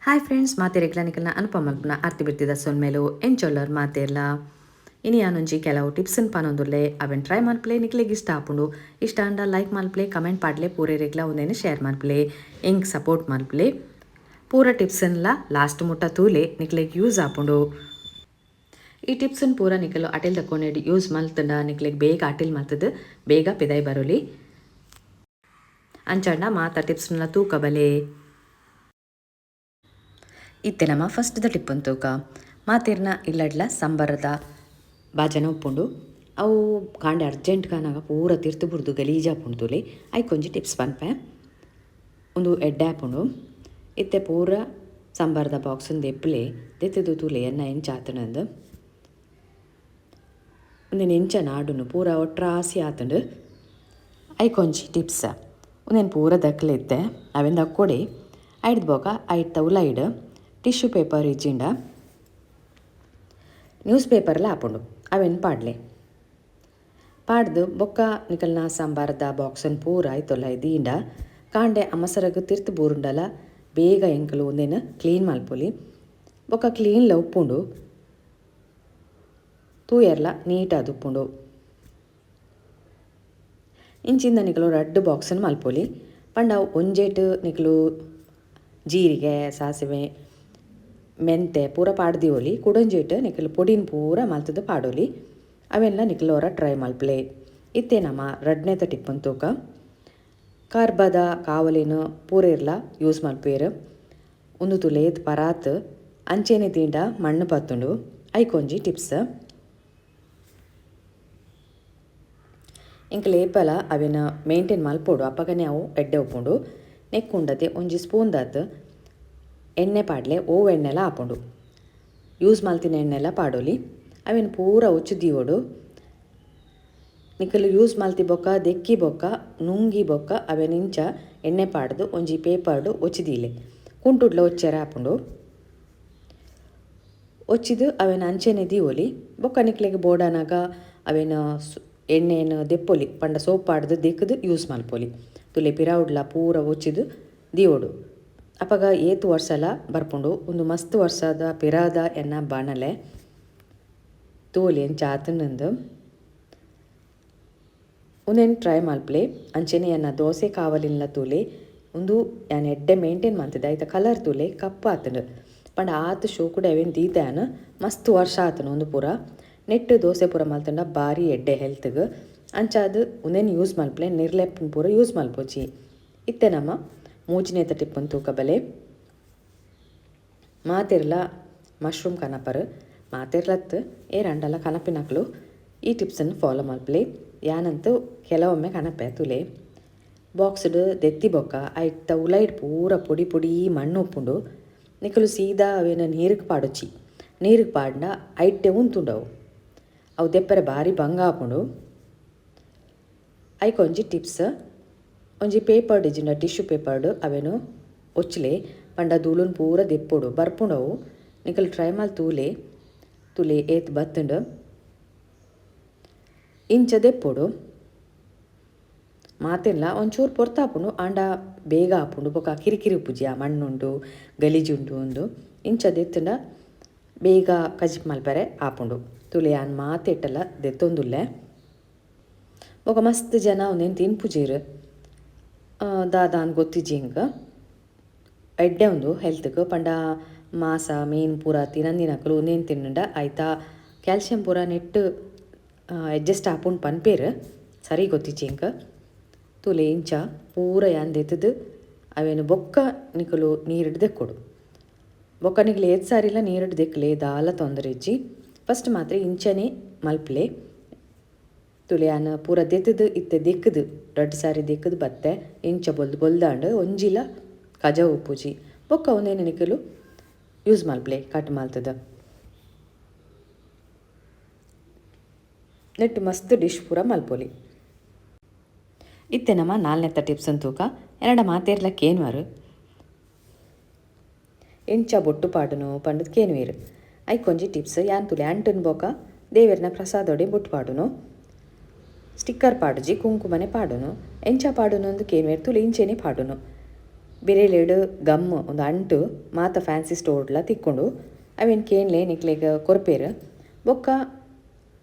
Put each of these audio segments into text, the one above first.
Hi friends ಮಾತೆರೆಗ್ಲ ನಿಕಲ್ನ ಅನುಪ ಮಲ್ಪನ ಅರ್ತಿ ಬಿರ್ತಿದ ಸೊನ್ಮೇಲು ಎಂಚೊಲ್ಲರ್ ಮಾತೆರ್ಲ ಇನಿ ಯಾನೊಂಜಿ ಕೆಲವು ಟಿಪ್ಸನ್ ಪನೊಂದುಲ್ಲೆ ಅವೆನ್ ಟ್ರೈ ಮಲ್ಪಲೆ ನಿಕ್ಲೆಗ್ ಇಷ್ಟ ಆಪುಂಡು ಇಷ್ಟ ಅಂಡ ಲೈಕ್ ಮಲ್ಪಲೆ ಕಮೆಂಟ್ ಪಾಡ್ಲೆ ಪೂರೆರೆಗ್ಲ ಒಂದೇನೆ ಶೇರ್ ಮಲ್ಪಲೆ ಎಂಗ್ ಸಪೋರ್ಟ್ ಮಲ್ಪಲೆ ಪೂರ ಟಿಪ್ಸನ್ಲ ಲಾಸ್ಟ್ ಮುಟ್ಟ ತೂಲೆ ನಿಕ್ಲೆಗ್ ಯೂಸ್ ಆಪುಂಡು. ಈ ಟಿಪ್ಸನ್ ಪೂರ ನಿಕಲು ಅಟೆಲ್ ತಕ್ಕೊಂಡಿ ಯೂಸ್ ಮಲ್ತಂಡ ನಿಕ್ಲೆಗ್ ಬೇಗ ಅಟೆಲ್ ಮಲ್ತದ ಬೇಗ ಪಿದಾಯ್ ಬರೋಲಿ ಅಂಚಂಡ ಮಾತ ಟಿಪ್ಸ್ನ ತೂಕ ಬಲೆ ಇತ್ತೆ ನಮ್ಮ ಫಸ್ಟ್ದ ಟಿಪ್ ಅಂತೂಕ ಮಾತಿರ್ನ ಇಲ್ಲಡ್ಲ ಸಂಬರದ ಬಾಜನ ಉಪ್ಪುಂಡು ಅವು ಕಾಂಡೆ ಅರ್ಜೆಂಟ್ ಕಾನಾಗ ಪೂರ ತಿರ್ತು ಬುಡ್ದು ಗಲೀಜ್ ಆಪುಂಡು ತುಲಿ ಐಕೊಂಜಿ ಟಿಪ್ಸ್ ಪನ್ಪೆ ಒಂದು ಎಡ್ಡೆ ಆಪುಂಡು ಇತ್ತೆ ಪೂರ ಸಂಬರದ ಬಾಕ್ಸನ್ ದೆಪ್ಪಲೆ ದೆತ್ತದು ತುಲೆ ಎನ್ನ ಎಂಚ ಆತನಂದು ಒಂದೇನು ಎಂಚ ನಾಡುನು ಪೂರ ಒಟ್ರಾಸಿ ಆತಂಡು ಐಕೊಂಜಿ ಟಿಪ್ಸ್ ಒಂದೇನು ಪೂರ ದಕ್ಕಲಿದ್ದೆ ಅವೆಂದು ಅಕ್ಕೊಡಿ ಐಡ್ದು ಬೋಕ ಐಡ್ತ ಉಲೈಡ್ ಟಿಶ್ಯೂ ಪೇಪರ್ ಇಜ್ಜಿಂಡ ನ್ಯೂಸ್ ಪೇಪರ್ಲ ಆಪುಂಡು ಅವೆನ್ ಪಾಡ್ಲೆ ಪಾಡ್ದು ಬೊಕ್ಕ ನಿಕಲ್ನ ಸಾಂಬಾರದ ಬಾಕ್ಸನ್ ಪೂರ ಆಯ್ತೊಲ್ಲ ಇದೀಂಡ ಕಾಂಡೆ ಅಮಸರಗ ತಿರ್ತು ಬೂರುಂಡಲ ಬೇಗ ಎಂಕಲು ಒಂದೇನು ಕ್ಲೀನ್ ಮಲ್ಪೊಲಿ ಬೊಕ್ಕ ಕ್ಲೀನ್ಲ ಉಪ್ಪುಂಡು ತೂಯರ್ಲ ನೀಟಾದ ಉಪ್ಪುಂಡು ಇಂಚಿಂದ ನಿಕಲು ರಡ್ಡು ಬಾಕ್ಸನ್ ಮಲ್ಪೊಲಿ ಪಂಡ ಒಂಜೇಟ್ ನಿಕಲು ಜೀರಿಗೆ ಸಾಸಿವೆ ಮೆಂತೆ ಪೂರ ಪಾಡ್ದಿವೋಲಿ ಕುಡಂಜೇಟ್ ನಿಕಲು ಪೊಡಿನ ಪೂರ ಮಲ್ತದ ಪಾಡೋಲಿ ಅವೆಲ್ಲ ನಿಕಲೋರ ಟ್ರೈ ಮಲ್ಪಲೆ ಇತ್ತೆ ನಮ್ಮ ರಡ್ನೇತ ಟಿಪ್ ಅಂತೂಕ ಕಾರ್ಬದ ಕಾವಲಿನ ಪೂರೆರ್ಲ ಯೂಸ್ ಮಲ್ಪೇರು ಒಂದು ತುಲೇತ್ ಪರಾತ್ ಅಂಚೆನೆ ತೀಂಡ ಮಣ್ಣು ಪತ್ತುಂಡು ಐಕೊಂಜಿ ಟಿಪ್ಸ್ ಇಂಕ ಲೇಪಲ ಅವೆನ ಮೇಂಟೈನ್ ಮಲ್ಪೋಡು ಅಪ್ಪಗನೆ ಅವು ಎಡ್ಡೆ ಉಪ್ಪುಂಡು ನೆಕ್ಕುಂಡತೆ ಒಂಜಿ ಸ್ಪೂನ್ ದಾತ್ ಎಣ್ಣೆ ಪಾಡ್ಲೆ ಓವ್ ಎಣ್ಣೆಲ ಆಪುಂಡು ಯೂಸ್ ಮಲ್ತಿನ ಎಣ್ಣೆಲ ಪಾಡೋಲಿ ಅವೆನ್ ಪೂರ ಉಚ್ಚುದಿಯೋಡು ನಿಕಲು ಯೂಸ್ ಮಲ್ತಿ ಬೊಕ್ಕ ದೆಕ್ಕಿ ಬೊಕ್ಕ ನುಂಗಿ ಬೊಕ್ಕ ಅವೆನ್ ಇಂಚ ಎಣ್ಣೆ ಪಾಡ್ದು ಒಂಜಿ ಪೇಪರ್ಡು ಒಚ್ಚಿದೀಲೆ ಕುಂಟುಡ್ಲ ಒಚ್ಚರ ಆಪುಂಡು ಒಚ್ಚಿದು ಅವೆನ್ ಅಂಚೆನೆ ದಿಯೋಲಿ ಬೊಕ್ಕ ನಿಕ್ಲೆಗ್ ಬೋಡನಾಗ ಅವೆನ ಎಣ್ಣೆನ ದೆಪ್ಪೊಲಿ ಪಂಡ ಸೋಪ್ ಪಾಡ್ದು ದೆಕ್ಕದು ಯೂಸ್ ಮಲ್ಪೊಲಿ ತುಲೆ ಪಿರವುಡ್ಲ ಪೂರ ಒಚ್ಚಿದು ದಿಯೋಡು ಅಪಗ ಏತು ವರ್ಷಲ ಬರ್ಪುಂಡು ಒಂದು ಮಸ್ತ್ ವರ್ಷದ ಪಿರಾದ ಎನ್ನ ಬಾಣಲೆ ತೋಲಿ ಎಂಚ ಆತನಂದು ಒಂದೇನು ಟ್ರೈ ಮಲ್ಪಲೆ ಅಂಚೆನೆ ಎನ್ನ ದೋಸೆ ಕಾವಲಿನ ತೂಲೆ ಒಂದು ಯಾನ್ ಎಡ್ಡೆ ಮೇಂಟೈನ್ ಮಾಡ್ತಿದ್ದೆ ಆಯ್ತಾ ಕಲರ್ ತೂಲೆ ಕಪ್ಪು ಆತನು ಪಂಡ ಆತು ಶೋ ಕೂಡ ಅವೇನು ದೀತಾನ ಮಸ್ತ್ ವರ್ಷ ಆತನು ಒಂದು ಪೂರ ನೆಟ್ಟು ದೋಸೆ ಪೂರ ಮಲ್ತಂಡ ಭಾರಿ ಎಡ್ಡೆ ಹೆಲ್ತ್ಗೆ ಅಂಚಾದು ಒಂದೇನು ಯೂಸ್ ಮಲ್ಪಲೆ ನಿರ್ಲೆಪ್ಪನ ಪೂರ ಯೂಸ್ ಮಲ್ಪೋಚಿ ಇತ್ತೆ ನಮ್ಮ ಮೂಜಿನೇತ ಟಿಪ್ ತೂಕ ಬಲೆ ಮಾತಿರ್ಲ ಮಶ್ರೂಮ್ ಕನಪರು ಮಾತಿರ್ಲತ್ತು ರಂಡಲ ಕನಪಿನಕ್ಲು ಈ ಟಿಪ್ಸನ್ನು ಫಾಲೋ ಮಲ್ಪಲೆ ಯಾನಂತೂ ಕೆಲವೊಮ್ಮೆ ಕನಪೆ ತುಲೆ ಬಾಕ್ಸ್ಡು ದೆತ್ತಿ ಬೊಕ್ಕ ಐತ ಉಲೈಡ್ ಪೂರ ಪೊಡಿ ಪೊಡಿ ಮಣ್ಣು ಉಪ್ಪುಂಡು ನಿಕಲು ಸೀದಾ ಅವೇನ ನೀರಿಗೆ ಪಾಡೊಚ್ಚಿ ನೀರಿಗೆ ಪಾಡ್ನ ಐಟೆ ಉಂತುಂಡವು ಅವು ದೆಪ್ಪರೆ ಭಾರಿ ಭಂಗ ಆಪುಂಡು ಐಕೊಂಜಿ ಟಿಪ್ಸ್ ಒಂಜಿ ಪೇಪರ್ ಇಜ್ಜಿಂಡ ಟಿಶ್ಯೂ ಪೇಪರ್ಡು ಅವೇನು ಒಚ್ಚಲೆ ಪಂಡ ಧೂಳುನ್ ಪೂರ ದೆಪ್ಪೊಡು ಬರ್ಪುಂಡವು ನಿಕಲು ಟ್ರೈ ಮಲ್ ತುಲೆ ಏತ್ ಬತ್ತಂಡು ಇಂಚ ದೆಪ್ಪೊಡು ಮಾತೆಲ್ಲ ಒಂಚೂರು ಪೊರ್ತಾಪುಂಡು ಆಂಡ ಬೇಗ ಆಪುಂಡು ಬೊಕ ಕಿರಿಕಿರಿ ಉಪ್ಪುಜಿ ಆ ಮಣ್ಣುಂಡು ಗಲೀಜುಂಡು ಒಂದು ಇಂಚ ದೆತ್ತಂಡ ಬೇಗ ಕಜಿಪ್ ಮಲ್ಪರೆ ಆಪುಂಡು ತುಲೆ ಆನ್ ಮಾತೆಟ್ಟಲ್ಲ ದೆತ್ತೊಂದುಲ್ಲೆ ಬೊಕ ಮಸ್ತ್ ಜನ ಒಂದೇನು ತಿನ್ಪುಜೀರು ದಾದಾನ್ ಗೊತ್ತಿಜ್ಜಿಂಗ ಎಡ್ಡೆ ಒಂದು ಹೆಲ್ತ್ಗೆ ಪಂಡ ಮಾಸ ಮೀನು ಪೂರ ತಿನ್ನಂದಿನಕಲು ಒಂದೇನು ತಿನ್ನಂಡ ಆಯ್ತಾ ಕ್ಯಾಲ್ಶಿಯಂ ಪೂರ ನೆಟ್ಟು ಅಡ್ಜಸ್ಟ್ ಆಪುಂಡು ಪನ್ಪೇರು ಸರಿ ಗೊತ್ತಿಜ್ಜಿಂಗ ತುಲೆ ಇಂಚ ಪೂರ ಯಾನ್ ದೆತ್ತದು ಅವೇನು ಬೊಕ್ಕ ನಿಕಲು ನೀರಿಡು ದೆಕ್ಕೊಡು ಬೊಕ್ಕ ನಿಕಲು ಏತ್ ಸಾರಿಲ್ಲ ನೀರಿಡು ದೆಕ್ಕಲೆ ದಾಲ ತೊಂದರೆ ಇಜ್ಜಿ ಫಸ್ಟ್ ಮಾತ್ರ ಇಂಚನೆ ಮಲ್ಪಲೆ ತುಲೆ ಯಾನ್ ಪೂರ ದೆತ್ತದು ಇತ್ತೆ ದೆಕ್ಕದು ರಡ್ಡು ಸಾರಿ ದೆಕ್ಕದು ಬತ್ತೆ ಇಂಚ ಬೊಲ್ದಾಂಡು ಒಂಜಿಲ ಕಜ ಉಪ್ಪುಜಿ ಬೊಕ್ಕ ಒಂದೇನು ನಿಕಲು ಯೂಸ್ ಮಲ್ಪಲೆ ಕಟ್ ಮಲ್ತದ ನೆಟ್ಟು ಮಸ್ತ್ ಡಿಶ್ ಪೂರ ಮಲ್ಪೊಲಿ ಇತ್ತೆ ನಮ್ಮ ನಾಲ್ನೆತ್ತ ಟಿಪ್ಸ್ ಅಂತೂಕ ಎರಡ ಮಾತೇರ್ಲ ಕೇನ್ವಾರು ಎಂಚ ಬೊಟ್ಟು ಪಾಡುನು ಪಂಡದ ಕೇನ್ವೇರು ಐಕೊಂಜಿ ಟಿಪ್ಸ್ ಯಾನ್ ತುಲೆ ಅಂಟನ್ ಬೊಕ ದೇವೆರ್ನ ಪ್ರಸಾದೊಡೆ ಬೊಟ್ಟು ಪಾಡುನು ಸ್ಟಿಕ್ಕರ್ ಪಾಡುಜಿ ಕುಂಕುಮನೆ ಪಾಡುನು ಎಂಚ ಪಾಡುನು ಅಂದು ಕೇನ್ವೇರು ತುಲೆ ಇಂಚೆನೆ ಪಾಡುನು ಬಿರೆಲೆಡು ಗಮ್ ಒಂದು ಅಂಟು ಮಾತ ಫ್ಯಾನ್ಸಿ ಸ್ಟೋರ್ಲ ತಿಕ್ಕೊಂಡು ಅವೇನು ಕೇನ್ಲೆ ನಿಕ್ಲೆಗ್ ಕೊರ್ಪೇರು ಬೊಕ್ಕ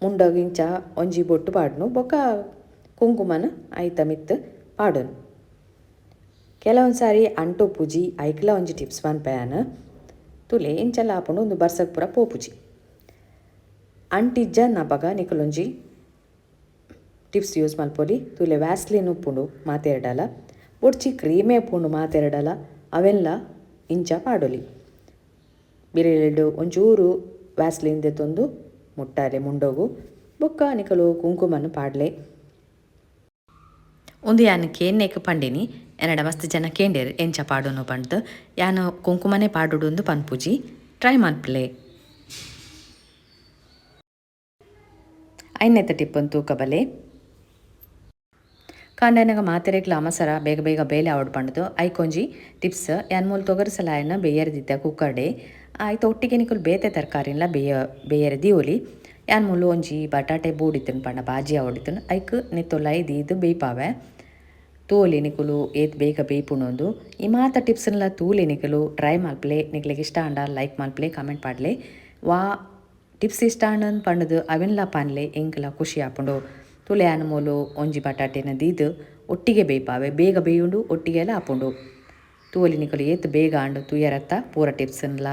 ಮುಂಡಗ ಇಂಚ ಒಂಜಿ ಬೊಟ್ಟು ಪಾಡ್ನು ಬೊಕ್ಕ ಕುಂಕುಮನ ಐತ ಮಿತ್ತು ಪಾಡೋನು. ಕೆಲವೊಂದು ಸಾರಿ ಅಂಟು ಪೂಜಿ ಐಕ್ಲ ಒಂಜಿ ಟಿಪ್ಸ್ ಪನ್ಪಯಾನ ತುಲೆ ಇಂಚಲ್ಲ ಆಪುಂಡು ಒಂದು ಬರ್ಸಕ್ ಪೂರ ಪೋಪುಜಿ. ಅಂಟಿಜ್ಜ ನಪಗ ನಿಕಲೊಂಜಿ ಟಿಪ್ಸ್ ಯೂಸ್ ಮಲ್ಪೊಲಿ ತುಲೆ ವ್ಯಾಸ್ಲಿನ್ ಉಪ್ಪುಂಡು ಮಾತೆರಡಲ ಬೊಡ್ಚಿ ಕ್ರೀಮೇ ಉಪ್ಪುಂಡು ಮಾತೆರಡಲ ಅವೆಲ್ಲ ಇಂಚ ಪಾಡೊಲಿ. ಬಿರೆಲೆಡು ಒಂಚೂರು ವ್ಯಾಸ್ಲಿನ್ ದೆತ್ತೊಂದು ಮುಟ್ಟಾರೆ ಮುಂಡೋಗು ಬೊಕ್ಕ ನಿಕಲು ಕುಂಕುಮನು ಪಾಡ್ಲೆ. ಒಂದು ಯಾನು ಕೇನ್ನೇಕ ಪಂಡಿನಿ ಎನ್ನಡ ಮಸ್ತ್ ಜನ ಕೇಂಡೇರು ಎಂಚ ಪಾಡೋನು ಪಂಡ್ದು ಯಾನು ಕುಂಕುಮನೆ ಪಾಡುಡು ಪನ್ಪುಜಿ ಟ್ರೈ ಮಲ್ಪಲೆ. ಐನೆತ್ತ ಟಿಪ್ಪೊಂದು ತೂಕಬಲೆ ಕಾಂಡನಗ ಮಾತೆರೆಗ್ಲ ಅಮಸರ ಬೇಗ ಬೇಗ ಬೇಲೆ ಆವಡ್ ಪಂಡ್ದು ಐಕೊಂಜಿ ಟಿಪ್ಸ್ ಯಾನ್ ಮೂಲು ತೊಗರಿಸಲಾಯನ್ನ ಬೇಯರ್ದಿದ್ದ ಕುಕ್ಕರ್ಡೆ ಆಯ್ತು ಒಟ್ಟಿಗೆ ನಿಕುಲು ಬೇತೆ ತರಕಾರಿಲ್ಲ ಬೇಯರೆ ದಿಯೋಲಿ ಯಾನ್ ಮೂಲು ಒಂಜಿ ಬಟಾಟೆ ಬೂಡಿತನು ಪಂಡ ಬಾಜಿ ಆವಡಿತನು ಐಕ್ ನಿತ್ತೊಲ್ಲ ಇದು ಬೇಯ್ಪಾವೆ ತೂಲಿ ನಿಕುಲು ಏತ್ ಬೇಗ ಬೇಯ್ಪುಣೊಂದು ಈ ಮಾತ ಟಿಪ್ಸ್ನೆಲ್ಲ ತೂಲಿ ನಿಕುಲು ಟ್ರೈ ಮಲ್ಪಲೆ ನಿಕ್ಲೆಗೆ ಇಷ್ಟ ಅಂಡ ಲೈಕ್ ಮಲ್ಪಲೆ ಕಮೆಂಟ್ ಪಾಡ್ಲೆ ವಾ ಟಿಪ್ಸ್ ಇಷ್ಟ ಅಂಡ್ ಪಂಡದು ಅವೆಲ್ಲ ಪನ್ಲೆ ಎಂಕಲ ಖುಷಿ ಆಪುಂಡು. ತುಲೆ ಆನ ಮೂಲು ಒಂಜಿ ಬಟಾಟೆನ ದೀದು ಒಟ್ಟಿಗೆ ಬೇಯ್ಪಾವೆ ಬೇಗ ಬೇಯುಂಡು ಒಟ್ಟಿಗೆ ಎಲ್ಲ ಆಪುಂಡು ತೂಲಿ ನಿಕುಲು ಏತ್ ಬೇಗ ಅಂಡು ತೂಯರತ್ತ ಪೂರ ಟಿಪ್ಸ್ನೆಲ್ಲ